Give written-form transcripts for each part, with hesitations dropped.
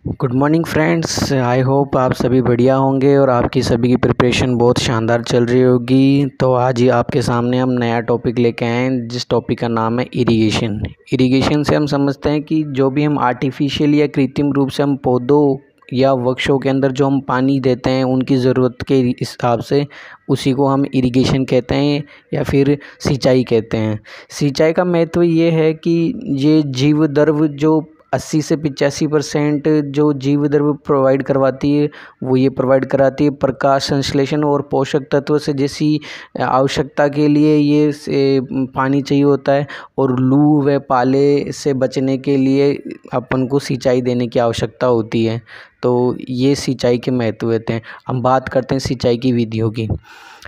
Good morning friends, I hope आप सभी बढ़िया होंगे और आपकी सभी की प्रिपरेशन बहुत शानदार चल रही होगी। तो आज ही आपके सामने हम नया टॉपिक लेके आए हैं, जिस टॉपिक का नाम है इरिगेशन। इरिगेशन से हम समझते हैं कि जो भी हम आर्टिफिशियल या कृत्रिम रूप से हम पौधों या वृक्षों के अंदर जो हम पानी देते हैं उनकी ज़रूरत के हिसाब से, उसी को हम इरिगेशन कहते हैं या फिर सिंचाई कहते हैं। सिंचाई का महत्व ये है कि ये जीव द्रव्य जो 80 से 85% जो जीव द्रव्य प्रोवाइड करवाती है, वो ये प्रोवाइड कराती है प्रकाश संश्लेषण और पोषक तत्व से जैसी आवश्यकता के लिए ये पानी चाहिए होता है। और लू व पाले से बचने के लिए अपन को सिंचाई देने की आवश्यकता होती है। तो ये सिंचाई के महत्व होते हैं। हम बात करते हैं सिंचाई की विधियों की।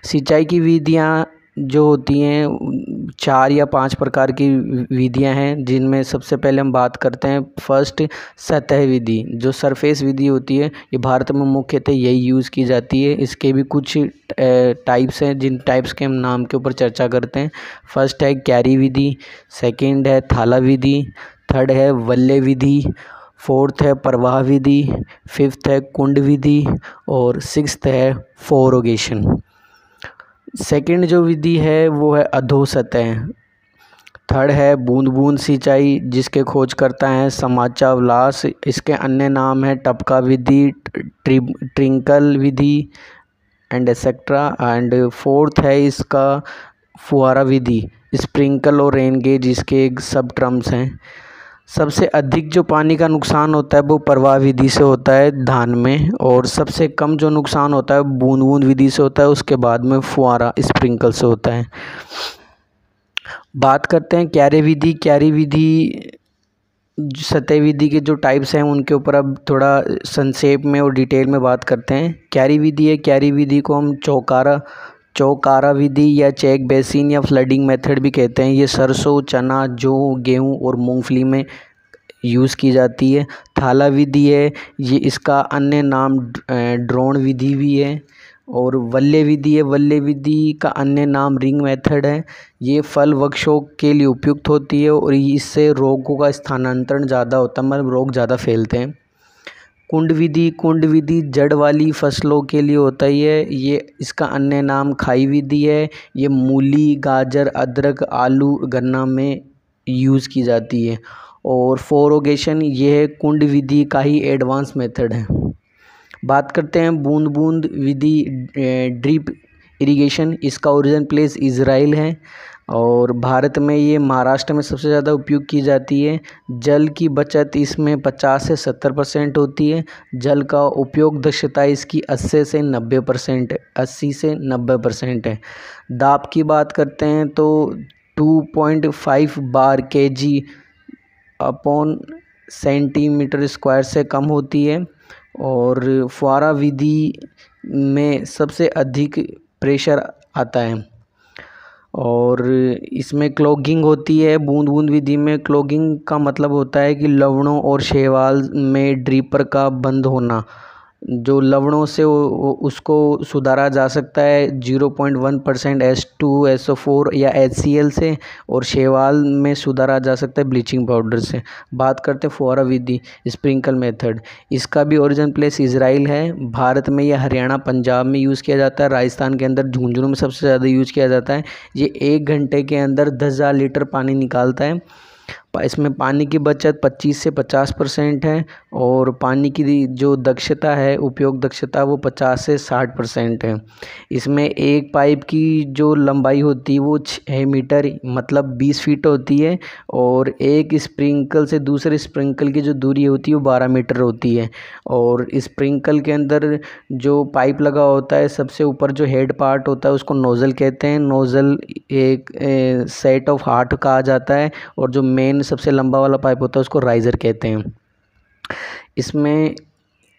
सिंचाई की विधियाँ जो होती हैं 4 या 5 प्रकार की विधियां हैं, जिनमें सबसे पहले हम बात करते हैं फर्स्ट सतह विधि। जो सरफेस विधि होती है, ये भारत में मुख्यतः यही यूज़ की जाती है। इसके भी कुछ टाइप्स हैं, जिन टाइप्स के हम नाम के ऊपर चर्चा करते हैं। फर्स्ट है क्यारी विधि, सेकेंड है थाला विधि, थर्ड है वल्ले विधि, फोर्थ है प्रवाह विधि, फिफ्थ है कुंड विधि और सिक्स्थ है फोरोगेशन। सेकंड जो विधि है वो है अधोसतह। थर्ड है बूंद बूंद सिंचाई, जिसके खोज करता है समाचा व्लास। इसके अन्य नाम है टपका विधि, ट्रिंकल विधि एंड एक्सेट्रा। एंड फोर्थ है इसका फुहारा विधि, स्प्रिंकल और रेन गेज इसके सब टर्म्स हैं। सबसे अधिक जो पानी का नुकसान होता है वो प्रवाह विधि से होता है धान में, और सबसे कम जो नुकसान होता है बूंद बूंद विधि से होता है। उसके बाद में फुहारा स्प्रिंकल से होता है। बात करते हैं क्यारी विधि। क्यारी विधि सतह विधि के जो टाइप्स हैं उनके ऊपर अब थोड़ा संक्षेप में और डिटेल में बात करते हैं। क्यारी विधि है, क्यारी विधि को हम चौकारा विधि या चेक बेसिन या फ्लडिंग मेथड भी कहते हैं। ये सरसों, चना, जौ, गेहूँ और मूंगफली में यूज़ की जाती है। थाला विधि है, ये इसका अन्य नाम ड्रोन विधि भी है। और वल्ले विधि है, वल्ले विधि का अन्य नाम रिंग मेथड है। ये फल वृक्षों के लिए उपयुक्त होती है और इससे रोगों का स्थानांतरण ज़्यादा होता है, मतलब रोग ज़्यादा फैलते हैं। कुंड विधि जड़ वाली फसलों के लिए होता ही है। ये इसका अन्य नाम खाई विधि है। ये मूली, गाजर, अदरक, आलू, गन्ना में यूज़ की जाती है। और फोरोगेशन ये है कुंड विधि का ही एडवांस मेथड है। बात करते हैं बूंद बूंद विधि, ड्रिप इरिगेशन। इसका ओरिजिन प्लेस इज़राइल है और भारत में ये महाराष्ट्र में सबसे ज़्यादा उपयोग की जाती है। जल की बचत इसमें 50 से 70% होती है। जल का उपयोग दक्षता इसकी 80 से 90% है। दाब की बात करते हैं तो 2.5 बार kg अपॉन सेंटीमीटर स्क्वायर से कम होती है। और फुहारा विधि में सबसे अधिक प्रेशर आता है और इसमें क्लॉगिंग होती है। बूंद बूंद विधि में क्लॉगिंग का मतलब होता है कि लवणों और शैवाल में ड्रिपर का बंद होना। जो लवणों से उसको सुधारा जा सकता है 0.1% H2SO4 या HCl से, और शैवाल में सुधारा जा सकता है ब्लीचिंग पाउडर से। बात करते हैं फुहारा विधि, स्प्रिंकल मेथड। इसका भी ओरिजिन प्लेस इजराइल है। भारत में यह हरियाणा, पंजाब में यूज़ किया जाता है। राजस्थान के अंदर झुंझुनू में सबसे ज़्यादा यूज़ किया जाता है। ये 1 घंटे के अंदर 10,000 लीटर पानी निकालता है। इसमें पानी की बचत 25 से 50% है और पानी की जो दक्षता है, उपयोग दक्षता, वो 50 से 60% है। इसमें एक पाइप की जो लंबाई होती है वो 6 मीटर मतलब 20 फीट होती है, और एक स्प्रिंकल से दूसरे स्प्रिंकल की जो दूरी होती है वो 12 मीटर होती है। और स्प्रिंकल के अंदर जो पाइप लगा होता है, सबसे ऊपर जो हेड पार्ट होता है उसको नोज़ल कहते हैं। नोज़ल एक सेट ऑफ हार्ट कहा जाता है, और जो मेन सबसे लंबा वाला पाइप होता है उसको राइज़र कहते हैं। इसमें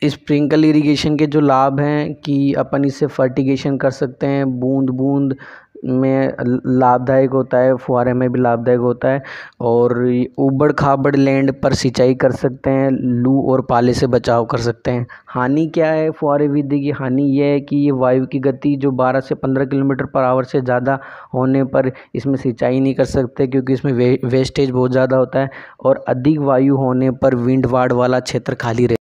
स्प्रिंकल इरिगेशन के जो लाभ हैं कि अपन इससे फर्टिगेशन कर सकते हैं, बूंद बूंद में लाभदायक होता है, फुहारे में भी लाभदायक होता है, और ऊबड़ खाबड़ लैंड पर सिंचाई कर सकते हैं, लू और पाले से बचाव कर सकते हैं। हानि क्या है फुहारे विधि की? हानि यह है कि ये वायु की गति जो 12 से 15 किलोमीटर पर आवर से ज़्यादा होने पर इसमें सिंचाई नहीं कर सकते, क्योंकि इसमें वेस्टेज बहुत ज़्यादा होता है। और अधिक वायु होने पर विंड वार्ड वाला क्षेत्र खाली रहता है।